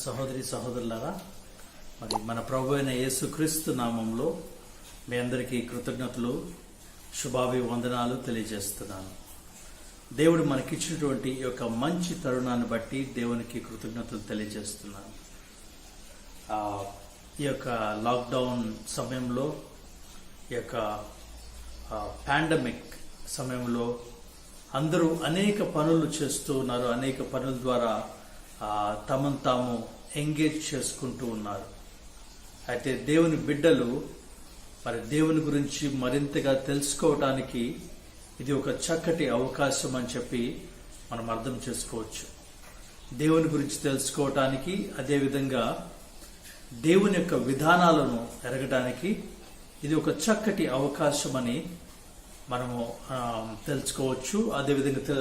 సహోదరి సహోదరులారా, మరి మన ప్రభు అయిన యేసుక్రీస్తు నామంలో మీ అందరికీ కృతజ్ఞతలు, శుభాభివందనాలు తెలియజేస్తున్నాను. దేవుడు మనకిచ్చినటువంటి ఈ యొక్క మంచి తరుణాన్ని బట్టి దేవునికి కృతజ్ఞతలు తెలియజేస్తున్నాను. ఈ యొక్క లాక్డౌన్ సమయంలో, ఈ యొక్క పాండమిక్ సమయంలో అందరూ అనేక పనులు చేస్తూ ఉన్నారు. అనేక పనుల ద్వారా తమను తాము ఎంగేజ్ చేసుకుంటూ ఉన్నారు. అయితే దేవుని బిడ్డలు మరి దేవుని గురించి మరింతగా తెలుసుకోవటానికి ఇది ఒక చక్కటి అవకాశం అని చెప్పి మనం అర్థం చేసుకోవచ్చు. దేవుని గురించి తెలుసుకోవటానికి, అదేవిధంగా దేవుని యొక్క విధానాలను ఎరగడానికి ఇది ఒక చక్కటి అవకాశం అని మనము తెలుసుకోవచ్చు. అదేవిధంగా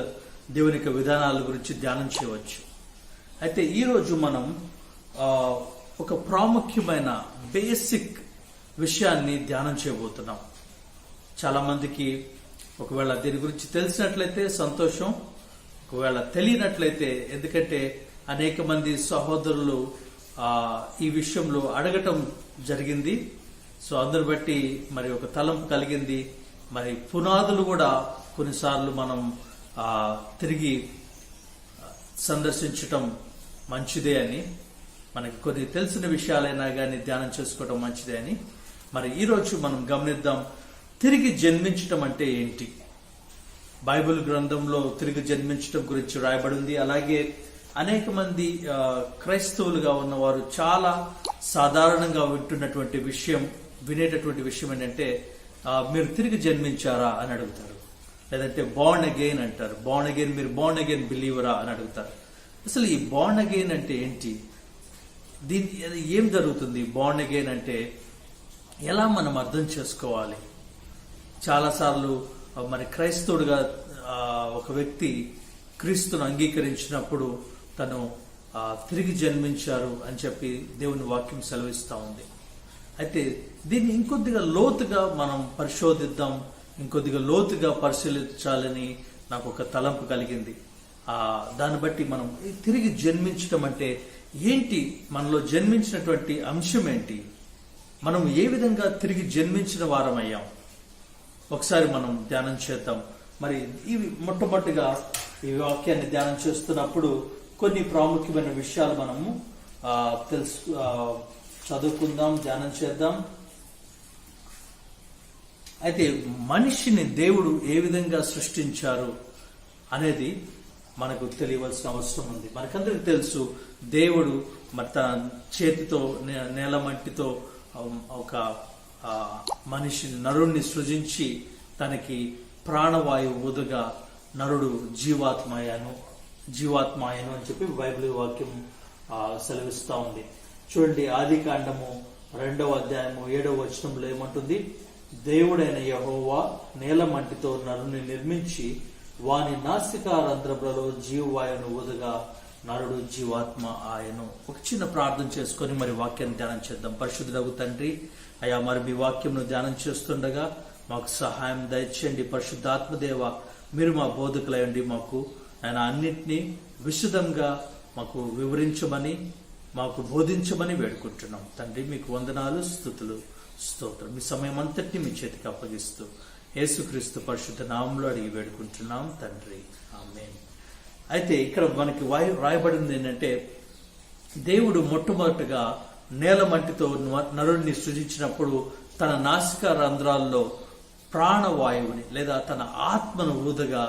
దేవుని యొక్క విధానాల గురించి ధ్యానం చేయవచ్చు. అయితే ఈరోజు మనం ఒక ప్రాముఖ్యమైన బేసిక్ విషయాన్ని ధ్యానం చేయబోతున్నాం. చాలా మందికి ఒకవేళ దీని గురించి తెలిసినట్లయితే సంతోషం, ఒకవేళ తెలియనట్లయితే, ఎందుకంటే అనేక మంది సహోదరులు ఈ విషయంలో అడగటం జరిగింది. సో అందరు బట్టి మరి ఒక తలంపు కలిగింది. మరి పునాదులు కూడా కొన్నిసార్లు మనం తిరిగి సందర్శించటం మంచిదే అని, మనకి కొన్ని తెలిసిన విషయాలైనా కానీ ధ్యానం చేసుకోవటం మంచిదే అని. మరి ఈరోజు మనం గమనిద్దాం, తిరిగి జన్మించటం అంటే ఏంటి. బైబిల్ గ్రంథంలో తిరిగి జన్మించటం గురించి రాయబడింది. అలాగే అనేక మంది క్రైస్తవులుగా ఉన్నవారు చాలా సాధారణంగా వినేటటువంటి విషయం ఏంటంటే, మీరు తిరిగి జన్మించారా అని అడుగుతారు. లేదంటే బార్న్ అగైన్ అంటారు. బార్న్ అగైన్, మీరు బార్న్ అగైన్ బిలీవరా అని అడుగుతారు. అసలు ఈ బార్న్ అగైన్ అంటే ఏంటి? దీని ఏం జరుగుతుంది? బార్న్ అగైన్ అంటే ఎలా మనం అర్థం చేసుకోవాలి? చాలాసార్లు మరి క్రైస్తవుడిగా ఒక వ్యక్తి క్రీస్తును అంగీకరించినప్పుడు తను తిరిగి జన్మించారు అని చెప్పి దేవుని వాక్యం సెలవిస్తూ ఉంది. అయితే దీన్ని ఇంకొద్దిగా లోతుగా మనం పరిశోధిద్దాం, ఇంకొద్దిగా లోతుగా పరిశీలించాలని నాకు ఒక తలంపు కలిగింది. దాన్ని బట్టి మనం తిరిగి జన్మించడం అంటే ఏంటి, మనలో జన్మించినటువంటి అంశం ఏంటి, మనం ఏ విధంగా తిరిగి జన్మించిన వారమయ్యాం, ఒకసారి మనం ధ్యానం చేద్దాం. మరి ఇవి మొట్టమొదటిగా ఈ వాక్యాన్ని ధ్యానం చేస్తున్నప్పుడు కొన్ని ప్రాముఖ్యమైన విషయాలు మనము చదువుకుందాం, ధ్యానం చేద్దాం. అయితే మనిషిని దేవుడు ఏ విధంగా సృష్టించారు అనేది మనకు తెలియవలసిన అవసరం ఉంది. మనకందరికి తెలుసు, దేవుడు మరి తన చేతితో నేలమట్టితో ఒక మనిషిని, నరుణ్ణి సృజించి తనకి ప్రాణవాయువు ఊదగా నరుడు జీవాత్మాయను అని చెప్పి బైబిల్ వాక్యం సెలవిస్తూ ఉంది. చూడండి, ఆదికాండము 2వ అధ్యాయము 7వ వచనంలో ఏమంటుంది? దేవుడైన యెహోవా నేలమట్టితో నరుని నిర్మించి వాని నాసికారంధ్రములలో జీవవాయువును ఊదగా నరుడు జీవాత్మ ఆయను. ఒక చిన్న ప్రార్థన చేసుకొని మరి వాక్యాన్ని ధ్యానం చేద్దాం. పరిశుద్ధుడగు తండ్రి, అయ్యా, మరి మీ వాక్యంను ధ్యానం చేస్తుండగా మాకు సహాయం దయచేయండి. పరిశుద్ధాత్మదేవ, మీరు మా బోధకులయండి. మాకు ఆయన అన్నింటినీ విశుద్ధంగా మాకు వివరించమని, మాకు బోధించమని వేడుకుంటున్నాం తండ్రి. మీకు వందనాలు, స్తుతులు, స్తోత్రం. మీ సమయం అంతటిని మీ చేతికి అప్పగిస్తూ యేసుక్రీస్తు పరిశుద్ధ నామంలో అడిగి వేడుకుంటున్నాం తండ్రి, ఆమేన్. అయితే ఇక్కడ మనకి రాయబడింది ఏంటంటే, దేవుడు మొట్టమొదటిగా నేలమట్టితో నరుడిని సృజించినప్పుడు తన నాసిక రంధ్రాల్లో ప్రాణవాయువుని లేదా తన ఆత్మను ఊదగా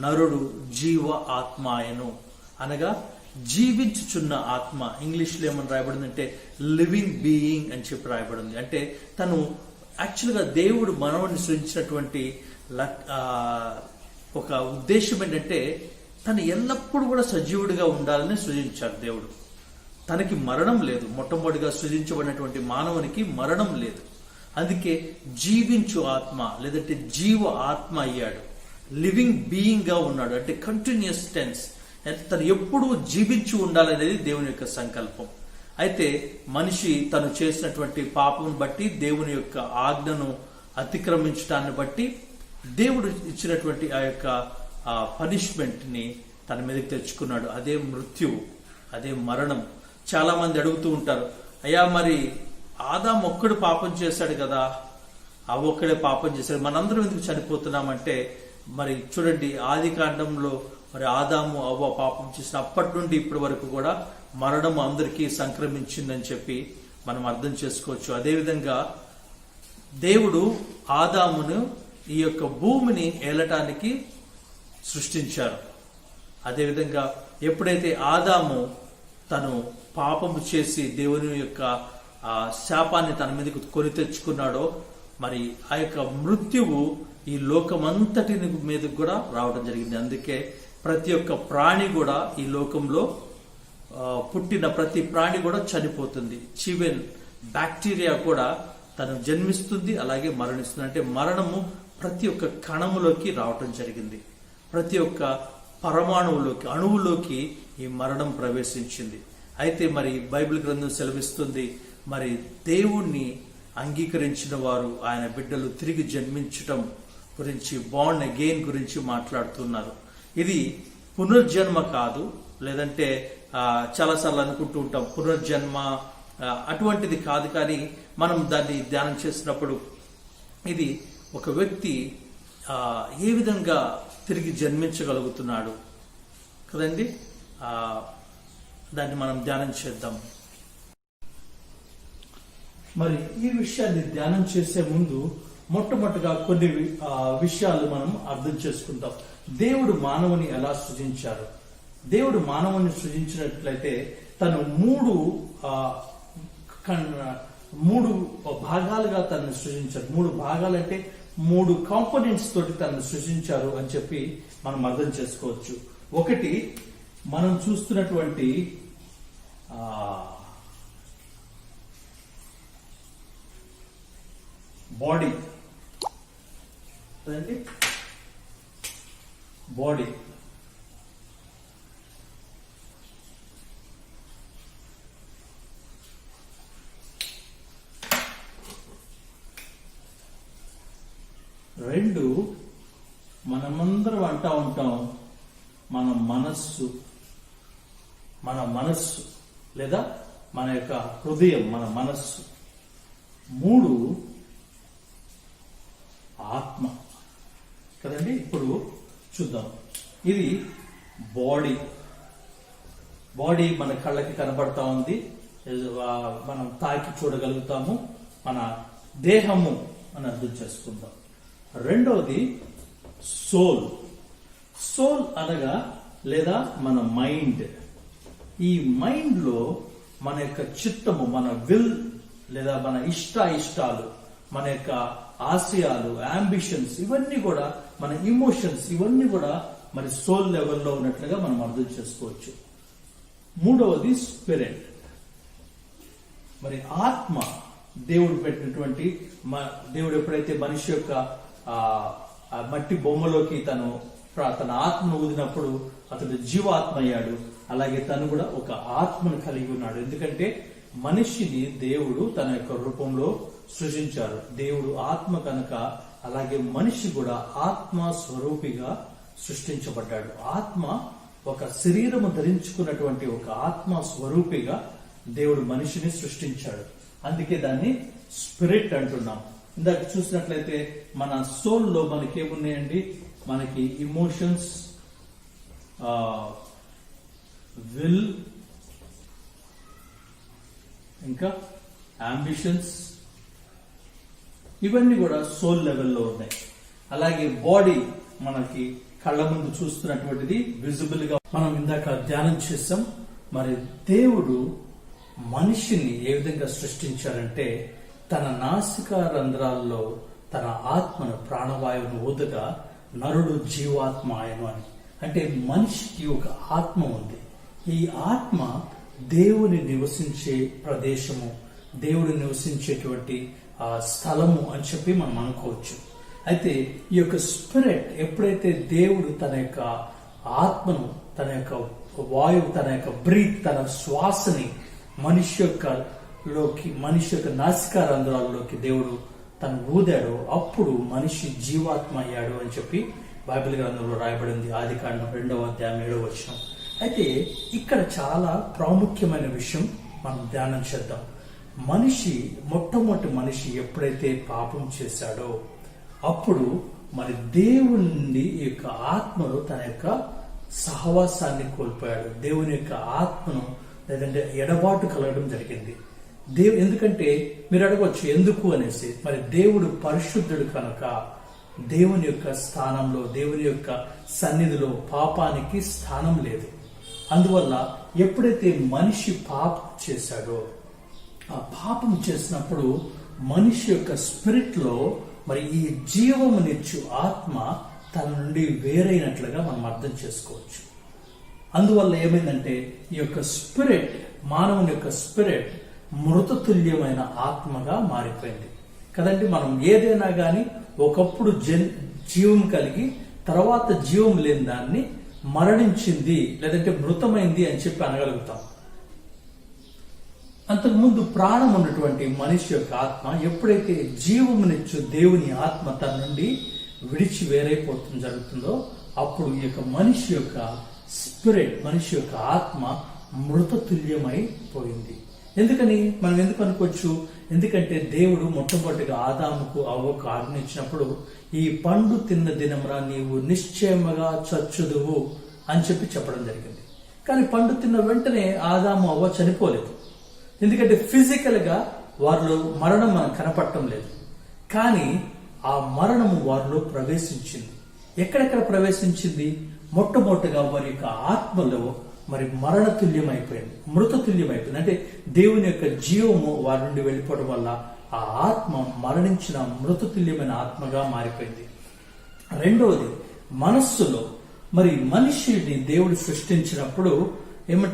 నరుడు జీవ ఆత్మాయను, అనగా జీవించుచున్న ఆత్మ. ఇంగ్లీష్లో ఏమని రాయబడిందంటే లివింగ్ బీయింగ్ అని చెప్పి రాయబడింది. అంటే తను యాక్చువల్గా దేవుడు మనవుని సృజించినటువంటి ఒక ఉద్దేశం ఏంటంటే, తను ఎల్లప్పుడూ కూడా సజీవుడిగా ఉండాలని సృజించాడు దేవుడు. తనకి మరణం లేదు. మొట్టమొదటిగా సృజించబడినటువంటి మానవునికి మరణం లేదు. అందుకే జీవించు ఆత్మ లేదంటే జీవ ఆత్మ అయ్యాడు. లివింగ్ బీయింగ్ గా ఉన్నాడు. అంటే కంటిన్యూస్ టెన్స్, తను ఎప్పుడూ జీవించి ఉండాలనేది దేవుని యొక్క సంకల్పం. అయితే మనిషి తను చేసినటువంటి పాపం బట్టి, దేవుని యొక్క ఆజ్ఞను అతిక్రమించడాన్ని బట్టి దేవుడు ఇచ్చినటువంటి ఆ యొక్క పనిష్మెంట్ ని తన మీదకి తెచ్చుకున్నాడు. అదే మృత్యువు, అదే మరణం. చాలా మంది అడుగుతూ ఉంటారు, అయ్యా మరి ఆదాము ఒక్కడు పాపం చేశాడు కదా, ఆ ఒక్కడే పాపం చేశాడు, మనందరం ఎందుకు చనిపోతున్నామంటే, మరి చూడండి ఆది కాండంలో మరి ఆదాము అవ్వ పాపం చేసిన అప్పటి నుండి ఇప్పటి వరకు కూడా మరణం అందరికీ సంక్రమించిందని చెప్పి మనం అర్థం చేసుకోవచ్చు. అదేవిధంగా దేవుడు ఆదామును ఈ యొక్క భూమిని ఏలటానికి సృష్టించారు. అదేవిధంగా ఎప్పుడైతే ఆదాము తను పాపము చేసి దేవుని యొక్క శాపాన్ని తన మీదకి కొని తెచ్చుకున్నాడో, మరి ఆ యొక్క మృత్యువు ఈ లోకమంతటి మీదకి కూడా రావడం జరిగింది. అందుకే ప్రతి ఒక్క ప్రాణి కూడా ఈ లోకంలో పుట్టిన ప్రతి ప్రాణి కూడా చనిపోతుంది. చివెన్ బ్యాక్టీరియా కూడా తను జన్మిస్తుంది, అలాగే మరణిస్తుంది. అంటే మరణము ప్రతి ఒక్క కణములోకి రావటం జరిగింది. ప్రతి ఒక్క పరమాణువులోకి, అణువులోకి ఈ మరణం ప్రవేశించింది. అయితే మరి బైబిల్ గ్రంథం సెలవిస్తుంది, మరి దేవుణ్ణి అంగీకరించిన వారు ఆయన బిడ్డలు తిరిగి జన్మించటం గురించి, బార్న్ అగైన్ గురించి మాట్లాడుతున్నారు. ఇది పునర్జన్మ కాదు, లేదంటే చాలాసార్లు అనుకుంటూ ఉంటాం పునర్జన్మ, అటువంటిది కాదు. కానీ మనం దాన్ని ధ్యానం చేసినప్పుడు ఇది ఒక వ్యక్తి ఏ విధంగా తిరిగి జన్మించగలుగుతున్నాడు కదండి, దాన్ని మనం ధ్యానం చేద్దాం. మరి ఈ విషయాన్ని ధ్యానం చేసే ముందు మొట్టమొదటిగా కొన్ని విషయాలు మనం అర్థం చేసుకుందాం. దేవుడు మానవుని ఎలా సృజించారు? దేవుడు మానవుని సృజించినట్లయితే తను మూడు భాగాలుగా తనను సృజించారు. 3 భాగాలంటే 3 కాంపోనెంట్స్ తోటి తనను సృజించారు అని చెప్పి మనం అర్థం చేసుకోవచ్చు. ఒకటి మనం చూస్తున్నటువంటి బాడీ, బాడీ రెండు, మనమందరం అంటా ఉంటాం మన మనస్సు లేదా మన యొక్క హృదయం, మన మనస్సు. 3 ఆత్మ కదండి. ఇప్పుడు చూద్దాం. ఇది బాడీ మన కళ్ళకి కనబడతా ఉంది, మనం తాకి చూడగలుగుతాము, మన దేహము అని అర్థం చేసుకుందాం. రెండవది సోల్ అనగా లేదా మన మైండ్. ఈ మైండ్ లో మన యొక్క చిత్తము, మన విల్ లేదా మన ఇష్టాలు, మన యొక్క ఆశయాలు, అంబిషన్స్, ఇవన్నీ కూడా మన ఇమోషన్స్, ఇవన్నీ కూడా మరి సోల్ లెవెల్లో ఉన్నట్లుగా మనం అర్థం చేసుకోవచ్చు. మూడవది స్పిరిట్, మరి ఆత్మ. దేవుడు పెట్టినటువంటి, దేవుడు ఎప్పుడైతే మనిషి యొక్క మట్టి బొమ్మలోకి తన ఆత్మను ఊదినప్పుడు అతడు జీవాత్మ అయ్యాడు. అలాగే తను కూడా ఒక ఆత్మను కలిగి ఉన్నాడు. ఎందుకంటే మనిషిని దేవుడు తన యొక్క రూపంలో సృజించారు. దేవుడు ఆత్మ కనుక, అలాగే మనిషి కూడా ఆత్మ స్వరూపిగా సృష్టించబడ్డాడు. ఆత్మ ఒక శరీరము ధరించుకున్నటువంటి ఒక ఆత్మ స్వరూపిగా దేవుడు మనిషిని సృష్టించాడు. అందుకే దాన్ని స్పిరిట్ అంటున్నాం. ఇందాక చూసినట్లయితే మన సోల్లో మనకేమున్నాయండి? మనకి ఇమోషన్స్, విల్, ఇంకా అంబిషన్స్, ఇవన్నీ కూడా సోల్ లెవెల్లో ఉన్నాయి. అలాగే బాడీ మనకి కళ్ళ ముందు చూస్తున్నటువంటిది విజిబుల్ గా మనం ఇందాక ధ్యానం చేసాం. మరి దేవుడు మనిషిని ఏ విధంగా సృష్టించారంటే తన నాసికా రంధ్రాల్లో తన ఆత్మను, ప్రాణవాయువును ఊదగా నరుడు జీవాత్మ ఆయను అని. అంటే మనిషికి ఒక ఆత్మ ఉంది. ఈ ఆత్మ దేవుని నివసించే ప్రదేశము, దేవుడు నివసించేటువంటి స్థలము అని చెప్పి మనం అనుకోవచ్చు. అయితే ఈ యొక్క స్పిరిట్ ఎప్పుడైతే దేవుడు తన యొక్క ఆత్మను, తన యొక్క వాయువు, తన యొక్క బ్రీత్, తన శ్వాసని మనిషి యొక్క నాసికా రంధ్రాల్లోకి దేవుడు తను ఊదాడో అప్పుడు మనిషి జీవాత్మ అయ్యాడు అని చెప్పి బైబిల్ గ్రంథంలో రాయబడింది. ఆదికాండం 2వ అధ్యాయం 7వ వచనం. అయితే ఇక్కడ చాలా ప్రాముఖ్యమైన విషయం మనం ధ్యానం చేద్దాం. మొట్టమొదటి మనిషి ఎప్పుడైతే పాపం చేశాడో అప్పుడు మరి దేవుని నుండి ఈ యొక్క ఆత్మలో తన యొక్క సహవాసాన్ని కోల్పోయాడు. దేవుని యొక్క ఆత్మను లేదంటే ఎడబాటు కలగడం జరిగింది. ఎందుకంటే మీరు అడగవచ్చు ఎందుకు అనేసి. మరి దేవుడు పరిశుద్ధుడు కనుక దేవుని యొక్క స్థానంలో, దేవుని యొక్క సన్నిధిలో పాపానికి స్థానం లేదు. అందువల్ల ఎప్పుడైతే మనిషి పాపం చేశాడో, ఆ పాపం చేసినప్పుడు మనిషి యొక్క స్పిరిట్ లో మరి ఈ జీవమునిచ్చు ఆత్మ తన నుండి వేరైనట్లుగా మనం అర్థం చేసుకోవచ్చు. అందువల్ల ఏమైందంటే ఈ యొక్క స్పిరిట్, మానవుని యొక్క స్పిరిట్ మృతతుల్యమైన ఆత్మగా మారిపోయింది కదండి. మనం ఏదైనా గాని ఒకప్పుడు జీవం కలిగి తర్వాత జీవం లేని దాన్ని మరణించింది లేదంటే మృతమైంది అని చెప్పి అనగలుగుతాం. అంతకుముందు ప్రాణం ఉన్నటువంటి మనిషి యొక్క ఆత్మ ఎప్పుడైతే జీవమునిచ్చు దేవుని ఆత్మ తన నుండి విడిచి వేరైపోతుంది జరుగుతుందో అప్పుడు ఈ యొక్క మనిషి యొక్క స్పిరిట్, మనిషి యొక్క ఆత్మ మృతతుల్యమైపోయింది. ఎందుకని మనం ఎందుకు అనుకోవచ్చు? ఎందుకంటే దేవుడు మొట్టమొదటిగా ఆదాముకు అవ్వకు ఆజ్ఞ ఇచ్చినప్పుడు ఈ పండు తిన్న దినమున నీవు నిశ్చయముగా చచ్చుదువు అని చెప్పడం జరిగింది. కానీ పండు తిన్న వెంటనే ఆదాము అవ్వ చనిపోలేదు. ఎందుకంటే ఫిజికల్ గా వారిలో మరణం మనకు కనపడటం లేదు. కానీ ఆ మరణము వారిలో ప్రవేశించింది. ఎక్కడెక్కడ ప్రవేశించింది? మొట్టమొదటిగా వారి యొక్క ఆత్మలో మరి మరణతుల్యమైపోయింది, మృతతుల్యమైపోయింది. అంటే దేవుని యొక్క జీవము వారి నుండి వెళ్ళిపోవడం వల్ల ఆ ఆత్మ మరణించిన మృతతుల్యమైన ఆత్మగా మారిపోయింది. రెండవది, మనస్సులో మరి మనిషిని దేవుడు సృష్టించినప్పుడు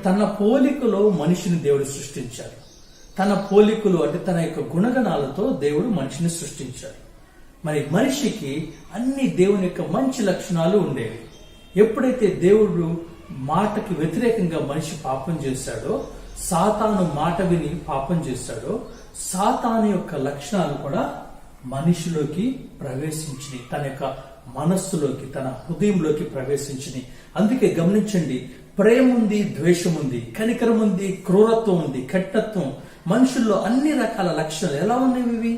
తన పోలికలో మనిషిని దేవుడు సృష్టించాడు. తన పోలికలు అంటే తన యొక్క గుణగణాలతో దేవుడు మనిషిని సృష్టించాడు. మరి మనిషికి అన్ని దేవుని యొక్క మంచి లక్షణాలు ఉండేవి. ఎప్పుడైతే దేవుడు మాటకి వ్యతిరేకంగా మనిషి పాపం చేశాడో, సాతాను మాట విని పాపం చేశాడో, సాతాను యొక్క లక్షణాలు కూడా మనిషిలోకి ప్రవేశించినాయి. తన యొక్క మనస్సులోకి, తన హృదయంలోకి ప్రవేశించినాయి. అందుకే గమనించండి, ప్రేమ ఉంది, ద్వేషం ఉంది, కనికరం ఉంది, క్రూరత్వం ఉంది, కఠినత్వం, మనుషుల్లో అన్ని రకాల లక్షణాలు ఎలా ఉన్నాయి? ఇవి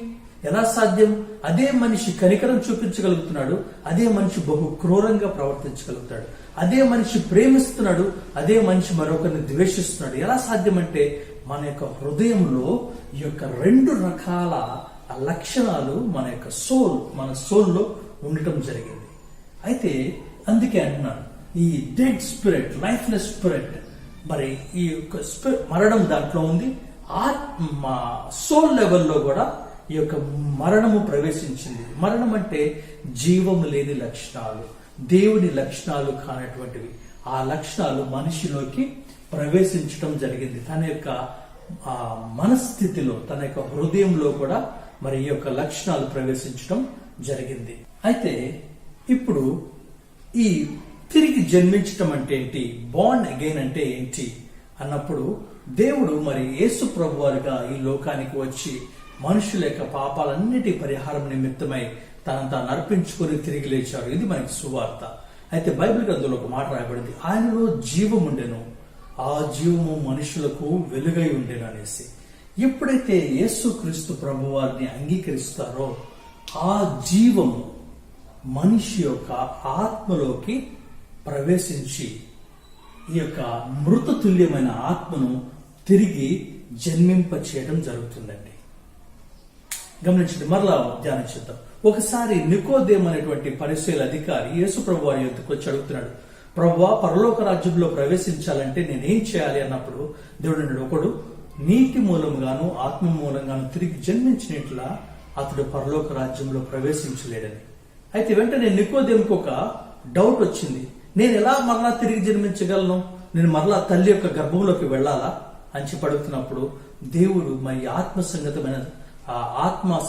ఎలా సాధ్యం? అదే మనిషి కనికరం చూపించగలుగుతున్నాడు, అదే మనిషి బహు క్రూరంగా ప్రవర్తించగలుగుతాడు. అదే మనిషి ప్రేమిస్తున్నాడు, అదే మనిషి మరొకరిని ద్వేషిస్తున్నాడు. ఎలా సాధ్యమంటే మన యొక్క హృదయంలో ఈ యొక్క రెండు రకాల లక్షణాలు మన సోల్లో ఉండటం జరిగింది. అయితే అందుకే అంటున్నాను, ఈ డెడ్ స్పిరిట్, లైఫ్లెస్ స్పిరిట్, మరి ఈ యొక్క మరణం దాంట్లో ఉంది. సోల్ లెవెల్లో కూడా ఈ యొక్క మరణము ప్రవేశించింది. మరణం అంటే జీవము లేని లక్షణాలు, దేవుని లక్షణాలు కానటువంటివి. ఆ లక్షణాలు మనిషిలోకి ప్రవేశించడం జరిగింది. తన యొక్క మనస్థితిలో, తన యొక్క హృదయంలో కూడా మరి ఈ యొక్క లక్షణాలు ప్రవేశించడం జరిగింది. అయితే ఇప్పుడు ఈ తిరిగి జన్మించటం అంటే ఏంటి, బార్న్ అగైన్ అంటే ఏంటి అన్నప్పుడు దేవుడు మరి యేసు ప్రభు వారిగా ఈ లోకానికి వచ్చి మనుషుల యొక్క పాపాలన్నిటి పరిహారం నిమిత్తమై తనను తాను అర్పించుకొని తిరిగి లేచాడు. ఇది మనకి సువార్త. అయితే బైబిల్ గ్రంథంలో ఒక మాట రాయబడింది, ఆయనలో జీవం ఉండెను, ఆ జీవము మనుషులకు వెలుగై ఉండెను అనేసి. ఎప్పుడైతే యేసుక్రీస్తు ప్రభు వారిని అంగీకరిస్తారో ఆ జీవము మనిషి యొక్క ఆత్మలోకి ప్రవేశించి ఈ యొక్క మృతతుల్యమైన ఆత్మను తిరిగి జన్మింప చేయడం జరుగుతుందండి. గమనించండి, మరలా ధ్యానించుద్దాం. ఒకసారి నికోదేము అనేటువంటి పరిశీల అధికారి యేసు ప్రభు వారి యొద్దకు వచ్చి అడుగుతున్నాడు, ప్రభువా, పరలోక రాజ్యంలో ప్రవేశించాలంటే నేనేం చేయాలి అన్నప్పుడు దేవుడు అన్నాడు, ఒకడు నీటి మూలంగాను ఆత్మ మూలంగాను తిరిగి జన్మించినట్లా అతడు పరలోక రాజ్యంలో ప్రవేశించలేడని. అయితే వెంటనే నికోదేముకు ఒక డౌట్ వచ్చింది, నేను ఎలా మరలా తిరిగి జన్మించగలను? నేను మరలా తల్లి యొక్క గర్భంలోకి వెళ్లాలా అని చెప్పి అడుగుతున్నప్పుడు దేవుడు మరి ఆత్మ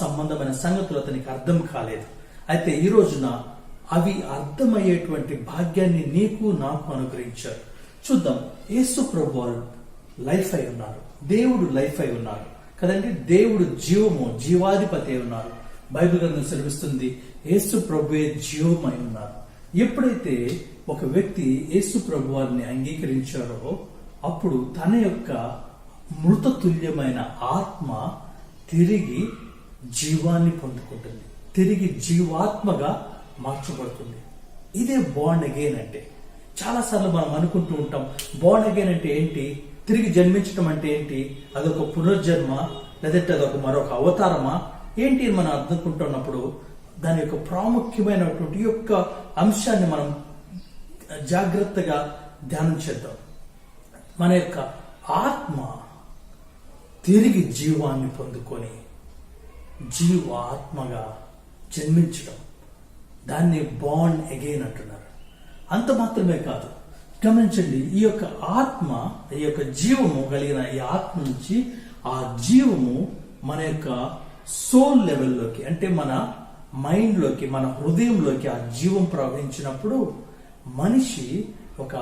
సంబంధమైన సంగతులు అతనికి అర్థం కాలేదు. అయితే ఈ రోజున అవి అర్థమయ్యేటువంటి భాగ్యాన్ని నీకు నాకు అనుగ్రహించారు. చూద్దాం, యేసు ప్రభు లైఫ్ అయి ఉన్నారు, దేవుడు లైఫ్ అయి ఉన్నారు కదండి. దేవుడు జీవాధిపతి అయి ఉన్నారు. బైబిల్ గ్రంథం సెలవిస్తుంది యేసు ప్రభువే జీవమై ఉన్నారు. ఎప్పుడైతే ఒక వ్యక్తి యేసు ప్రభువారిని అంగీకరించారో అప్పుడు తన యొక్క మృతతుల్యమైన ఆత్మ తిరిగి జీవాన్ని పొందుకుంటుంది, తిరిగి జీవాత్మగా మార్చబడుతుంది. ఇదే బోర్న్ అగైన్ అంటే. చాలాసార్లు మనం అనుకుంటూ ఉంటాం, బోర్న్ అగైన్ అంటే ఏంటి, తిరిగి జన్మించడం అంటే ఏంటి, అదొక పునర్జన్మ, లేదంటే అదొక మరొక అవతారమా ఏంటి అని మనం అనుకుంటున్నప్పుడు దాని యొక్క ప్రాముఖ్యమైనటువంటి యొక్క అంశాన్ని మనం జాగ్రత్తగా ధ్యానం చేద్దాం. మన యొక్క ఆత్మ తిరిగి జీవాన్ని పొందుకొని జీవాత్మగా జన్మించడం, దాన్ని బాండ్ అగైన్ అంటున్నారు. అంత మాత్రమే కాదు, గమనించండి, ఈ యొక్క ఆత్మ, ఈ యొక్క జీవము కలిగిన ఈ ఆత్మ నుంచి ఆ జీవము మన యొక్క సోల్ లెవెల్లోకి, అంటే మన మైండ్లోకి, మన హృదయంలోకి ఆ జీవం ప్రవహించినప్పుడు మనిషి ఒక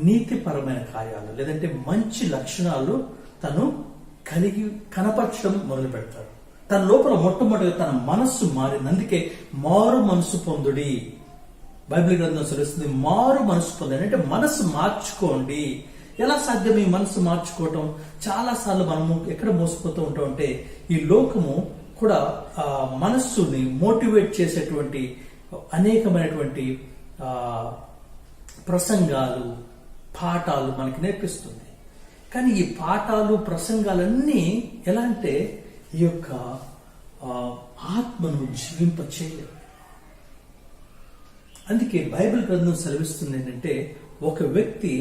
నీతిపరమైన కార్యాలు లేదంటే మంచి లక్షణాలు తను కలిగి కనపరచడం మొదలు పెడతారు. తన లోపల మొట్టమొదటిగా తన మనస్సు మారింది. అందుకే మారు మనసు పొందుడి బైబిల్ గ్రంథం సెలవుస్తుంది. మారు మనసు పొందండి అంటే మనసు మార్చుకోండి. ఎలా సాధ్యం ఈ మనసు మార్చుకోవటం? చాలా సార్లు మనము ఎక్కడ మోసపోతూ ఉంటాం అంటే, ఈ లోకము కూడా మనస్సుని మోటివేట్ చేసేటువంటి అనేకమైనటువంటి ప్రసంగాలు, పాఠాలు మనకి నేర్పిస్తుంది. కానీ ఈ పాఠాలు, ప్రసంగాలన్నీ ఎలా అంటే ఈ యొక్క ఆత్మను జీవింప చేయలేవు. అందుకే బైబిల్ గ్రంథం సెలవిస్తుంది ఏంటంటే, ఒక వ్యక్తి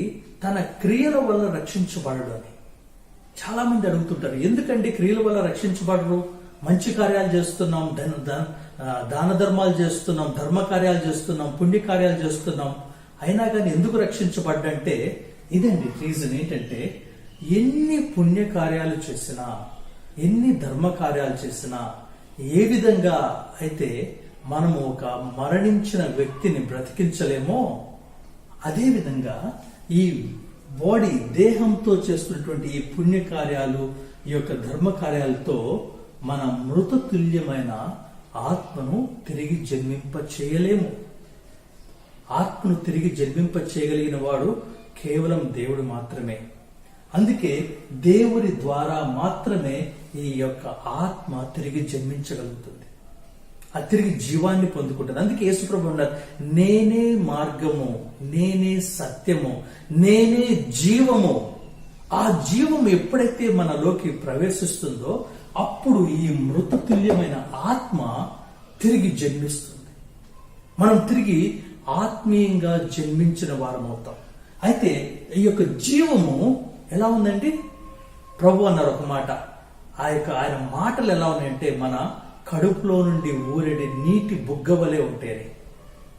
తన క్రియల వల్ల రక్షించబడడు అని. చాలా మంది అడుగుతుంటారు, ఎందుకండి క్రియల వల్ల రక్షించబడరు? మంచి కార్యాలు చేస్తున్నాం, దాన ధర్మాలు చేస్తున్నాం, ధర్మ కార్యాలు చేస్తున్నాం, పుణ్య కార్యాలు చేస్తున్నాం, అయినా కానీ ఎందుకు రక్షించబడ్డంటే ఇదండి రీజన్. ఏంటంటే ఎన్ని పుణ్య కార్యాలు చేసినా, ఎన్ని ధర్మ కార్యాలు చేసినా, ఏ విధంగా అయితే మనము ఒక మరణించిన వ్యక్తిని బ్రతికించలేమో, అదే విధంగా ఈ బాడీ, దేహంతో చేస్తున్నటువంటి ఈ పుణ్య కార్యాలు, ఈ యొక్క ధర్మ కార్యాలతో మన మృతతుల్యమైన ఆత్మను తిరిగి జన్మింప చేయలేము. ఆత్మను తిరిగి జన్మింప చేయగలిగిన వాడు కేవలం దేవుడు మాత్రమే. అందుకే దేవుడి ద్వారా మాత్రమే ఈ యొక్క ఆత్మ తిరిగి జన్మించగలుగుతుంది, అది తిరిగి జీవాన్ని పొందుకుంటుంది. అందుకే యేసుప్రభు అన్నారు, నేనే మార్గము, నేనే సత్యము, నేనే జీవము. ఆ జీవం ఎప్పుడైతే మనలోకి ప్రవేశిస్తుందో అప్పుడు ఈ మృతతుల్యమైన ఆత్మ తిరిగి జన్మిస్తుంది. మనం తిరిగి ఆత్మీయంగా జన్మించిన వారం అవుతాం. అయితే ఈ యొక్క జీవము ఎలా ఉందండి? ప్రభు అన్నారు ఒక మాట, ఆయన మాటలు ఎలా ఉన్నాయంటే, మన కడుపులో నుండి ఊరేడే నీటి బుగ్గవలే ఉంటాయని.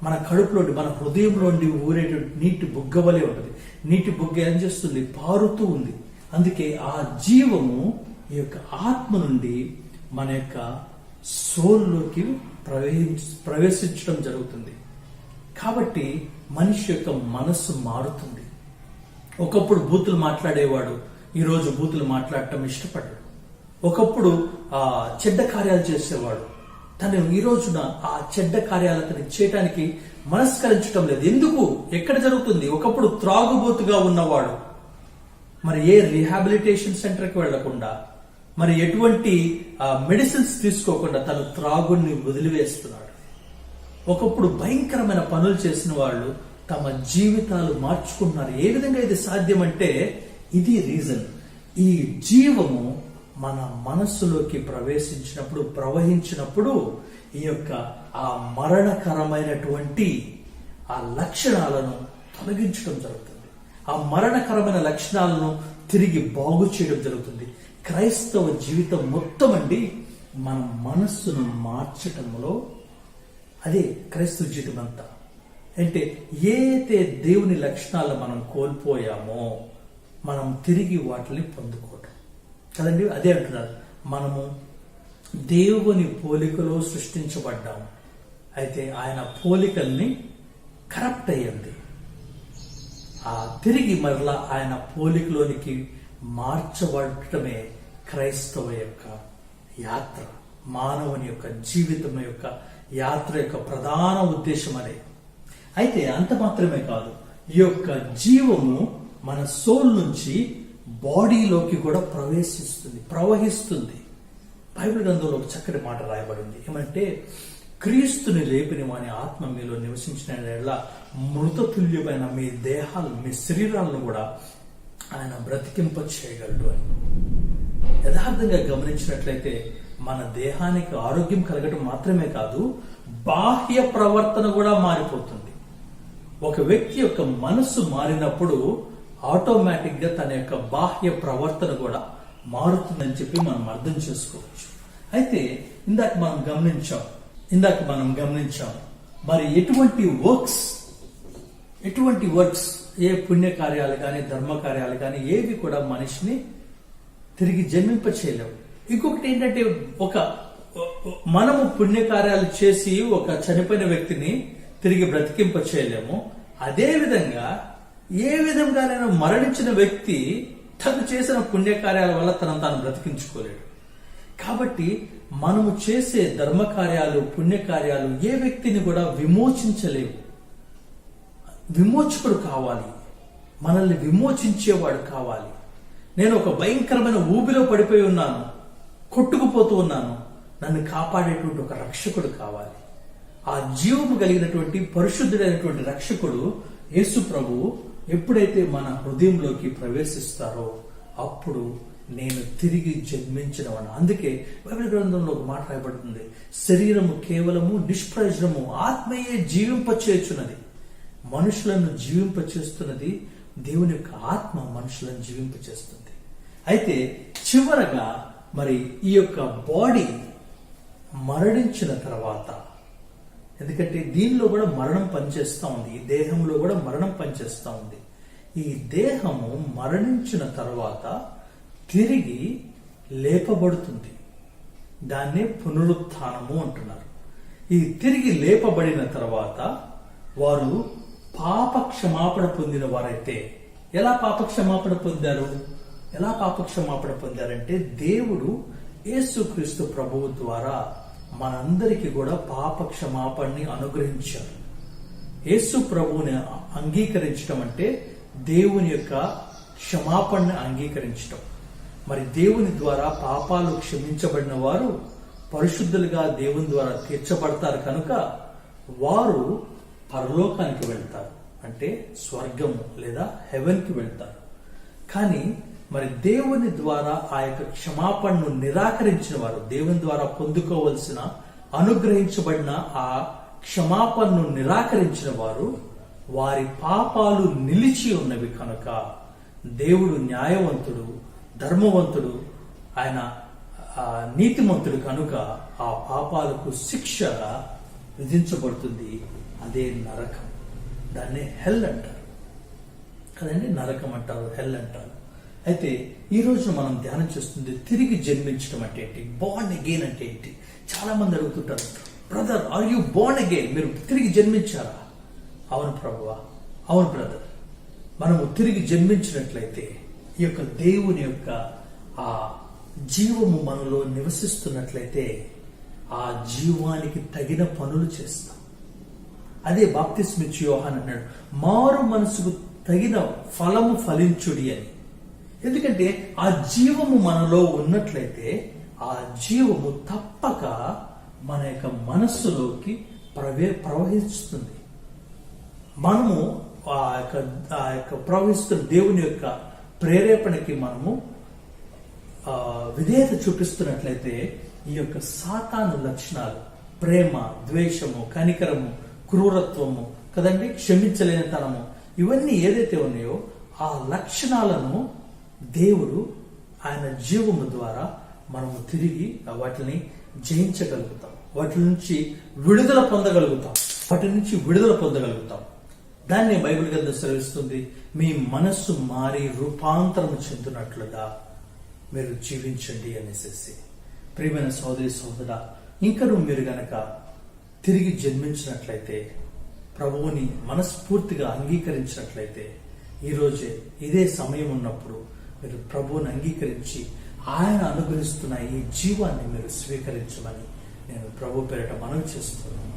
మన కడుపులో, మన హృదయంలో నుండి ఊరేడే నీటి బుగ్గవలే ఉంటుంది. నీటి బుగ్గ ఏం చేస్తుంది? పారుతూ ఉంది. అందుకే ఆ జీవము ఈ యొక్క ఆత్మ నుండి మన యొక్క సోల్లోకి ప్రవేశించడం జరుగుతుంది. కాబట్టి మనిషి యొక్క మనస్సు మారుతుంది. ఒకప్పుడు బూతులు మాట్లాడేవాడు, ఈరోజు బూతులు మాట్లాడటం ఇష్టపడ్డాడు. ఒకప్పుడు చెడ్డ కార్యాలు చేసేవాడు, తను ఈ రోజున ఆ చెడ్డ కార్యాలను చేయటానికి మనస్కరించడం లేదు. ఎందుకు? ఎక్కడ జరుగుతుంది? ఒకప్పుడు త్రాగుబోతుగా ఉన్నవాడు మరి ఏ రీహాబిలిటేషన్ సెంటర్కి వెళ్లకుండా, మరి ఎటువంటి మెడిసిన్స్ తీసుకోకుండా తను త్రాగుని వదిలివేస్తున్నాడు. ఒకప్పుడు భయంకరమైన పనులు చేసిన వాళ్ళు తమ జీవితాలు మార్చుకుంటున్నారు. ఏ విధంగా ఇది సాధ్యం అంటే, ఇది రీజన్. ఈ జీవము మన మనస్సులోకి ప్రవేశించినప్పుడు, ప్రవహించినప్పుడు ఈ యొక్క ఆ మరణకరమైనటువంటి ఆ లక్షణాలను తొలగించడం జరుగుతుంది. ఆ మరణకరమైన లక్షణాలను తిరిగి బాగు చేయడం జరుగుతుంది. క్రైస్తవ జీవితం మొత్తం అండి మన మనస్సును మార్చటంలో అదే క్రైస్తవ జీవితం అంతా. అంటే ఏదైతే దేవుని లక్షణాలు మనం కోల్పోయామో మనం తిరిగి వాటిని పొందుకోవటం కదండి. అదే అంటున్నారు, మనము దేవుని పోలికలో సృష్టించబడ్డాము, అయితే ఆయన పోలికల్ని కరప్ట్ అయ్యింది. తిరిగి మరలా ఆయన పోలికలోనికి మార్చబడటమే క్రైస్తవ యొక్క యాత్ర, మానవుని యొక్క జీవితం యొక్క యాత్ర యొక్క ప్రధాన ఉద్దేశం అదే. అయితే అంత మాత్రమే కాదు, ఈ యొక్క జీవము మన సోల్ నుంచి బాడీలోకి కూడా ప్రవహిస్తుంది. బైబిల్ గ్రంథంలో ఒక చక్కటి మాట రాయబడింది. ఏమంటే, క్రీస్తుని లేపిన వాని ఆత్మ మీలో నివసించిన మృతతుల్యమైన మీ దేహాలు, మీ శరీరాలను కూడా ఆయన బ్రతికింప చేయగలడు అని. యథార్థంగా గమనించినట్లయితే మన దేహానికి ఆరోగ్యం కలగటం మాత్రమే కాదు, బాహ్య ప్రవర్తన కూడా మారిపోతుంది. ఒక వ్యక్తి యొక్క మనస్సు మారినప్పుడు ఆటోమేటిక్ గా తన యొక్క బాహ్య ప్రవర్తన కూడా మారుతుందని చెప్పి మనం అర్థం చేసుకోవచ్చు. అయితే ఇందాక మనం గమనించాం మరి ఎటువంటి వర్క్స్, ఏ పుణ్య కార్యాలు కానీ ధర్మ కార్యాలు కానీ ఏవి కూడా మనిషిని తిరిగి జన్మింప చేయలేవు. ఇంకొకటి ఏంటంటే, మనము పుణ్యకార్యాలు చేసి ఒక చనిపోయిన వ్యక్తిని తిరిగి బ్రతికింప చేయలేము. అదే విధంగా ఏ విధంగానైనా మరణించిన వ్యక్తి తను చేసిన పుణ్యకార్యాల వల్ల తాను బ్రతికించుకోలేడు. కాబట్టి మనము చేసే ధర్మకార్యాలు, పుణ్యకార్యాలు ఏ వ్యక్తిని కూడా విమోచించలేవు. విమోచకుడు కావాలి, మనల్ని విమోచించేవాడు కావాలి. నేను ఒక భయంకరమైన ఊబిలో పడిపోయి ఉన్నాను, కొట్టుకుపోతూ ఉన్నాను, నన్ను కాపాడేటువంటి ఒక రక్షకుడు కావాలి. ఆ జీవము కలిగినటువంటి పరిశుద్ధుడైనటువంటి రక్షకుడు యేసు ప్రభు ఎప్పుడైతే మన హృదయంలోకి ప్రవేశిస్తారో అప్పుడు నేను తిరిగి జన్మించినవాడు. అందుకే బైబిల్ గ్రంథంలో ఒక మాట రాయబడుతుంది, శరీరము కేవలము నిష్ప్రయోజనము, ఆత్మయే జీవింపచేయుచున్నది. మనుషులను జీవింపచేస్తున్నది దేవుని యొక్క ఆత్మ, మనుషులను జీవింపచేస్తుంది. అయితే చివరగా మరి ఈ యొక్క బాడీ మరణించిన తర్వాత, ఎందుకంటే దీనిలో కూడా మరణం పనిచేస్తూ ఉంది, ఈ దేహంలో కూడా మరణం పనిచేస్తూ ఉంది. ఈ దేహము మరణించిన తర్వాత తిరిగి లేపబడుతుంది. దాన్నే పునరుత్థానము అంటున్నారు. ఈ తిరిగి లేపబడిన తర్వాత వారు పాప క్షమాపణ పొందిన వారైతే, ఎలా పాప క్షమాపణ పొందారంటే, దేవుడు యేసుక్రీస్తు ప్రభువు ద్వారా మనందరికీ కూడా పాప క్షమాపణని అనుగ్రహించారు. యేసు ప్రభువుని అంగీకరించడం అంటే దేవుని యొక్క క్షమాపణని అంగీకరించడం. మరి దేవుని ద్వారా పాపాలు క్షమించబడిన వారు పరిశుద్ధులుగా దేవుని ద్వారా తీర్చబడతారు కనుక వారు పరలోకానికి వెళ్తారు, అంటే స్వర్గము లేదా హెవెన్కి వెళ్తారు. కానీ మరి దేవుని ద్వారా ఆ యొక్క క్షమాపణను నిరాకరించిన వారు, దేవుని ద్వారా పొందుకోవలసిన అనుగ్రహించబడిన ఆ క్షమాపణను నిరాకరించిన వారు, వారి పాపాలు నిలిచి ఉన్నవి కనుక దేవుడు న్యాయవంతుడు, ధర్మవంతుడు, ఆయన నీతిమంతుడు కనుక ఆ పాపాలకు శిక్ష విధించబడుతుంది. అదే నరకం. దాన్నే హెల్ అంటారు కదండి, నరకం అంటారు, హెల్ అంటారు. అయితే ఈ రోజున మనం ధ్యానం చేస్తుంది తిరిగి జన్మించడం అంటే ఏంటి, బోర్న్ అగైన్ అంటే ఏంటి. చాలా మంది అడుగుతుంటారు, brother are you born again, మీరు తిరిగి జన్మించారా? అవును ప్రభువా, అవును బ్రదర్. మనము తిరిగి జన్మించినట్లయితే ఈ యొక్క దేవుని యొక్క ఆ జీవము మనలో నివసిస్తున్నట్లయితే ఆ జీవానికి తగిన పనులు చేస్తాం. అదే బాప్తిస్మిచ్చి యోహాన్ అన్నాడు, మారు మనసుకు తగిన ఫలము ఫలించుడి అని. ఎందుకంటే ఆ జీవము మనలో ఉన్నట్లయితే ఆ జీవము తప్పక మన యొక్క మనస్సులోకి ప్రవహిస్తుంది. మనము ఆ యొక్క ప్రవహిస్తున్న దేవుని యొక్క ప్రేరేపణకి మనము విధేయత చూపిస్తున్నట్లయితే ఈ యొక్క సాతాను లక్షణాలు, ప్రేమ, ద్వేషము, కనికరము, క్రూరత్వము కదండి, క్షమించలేనితనము, ఇవన్నీ ఏదైతే ఉన్నాయో ఆ లక్షణాలను దేవుడు ఆయన జీవము ద్వారా మనము తిరిగి వాటిని జయించగలుగుతాం, వాటి నుంచి విడుదల పొందగలుగుతాం. దాన్ని బైబిల్ గ్రంథం సెలవిస్తుంది, మీ మనస్సు మారి రూపాంతరము చెందినట్లుగా మీరు జీవించండి అనేసి. ప్రియమైన సోదరి సోదరా, ఇంకను మీరు గనక తిరిగి జన్మించినట్లయితే, ప్రభువుని మనస్ఫూర్తిగా అంగీకరించినట్లయితే, ఈరోజే ఇదే సమయం ఉన్నప్పుడు మీరు ప్రభువుని అంగీకరించి ఆయన అనుగ్రహిస్తున్న ఈ జీవాన్ని మీరు స్వీకరించమని నేను ప్రభు పేరిట మనవి చేస్తున్నాను.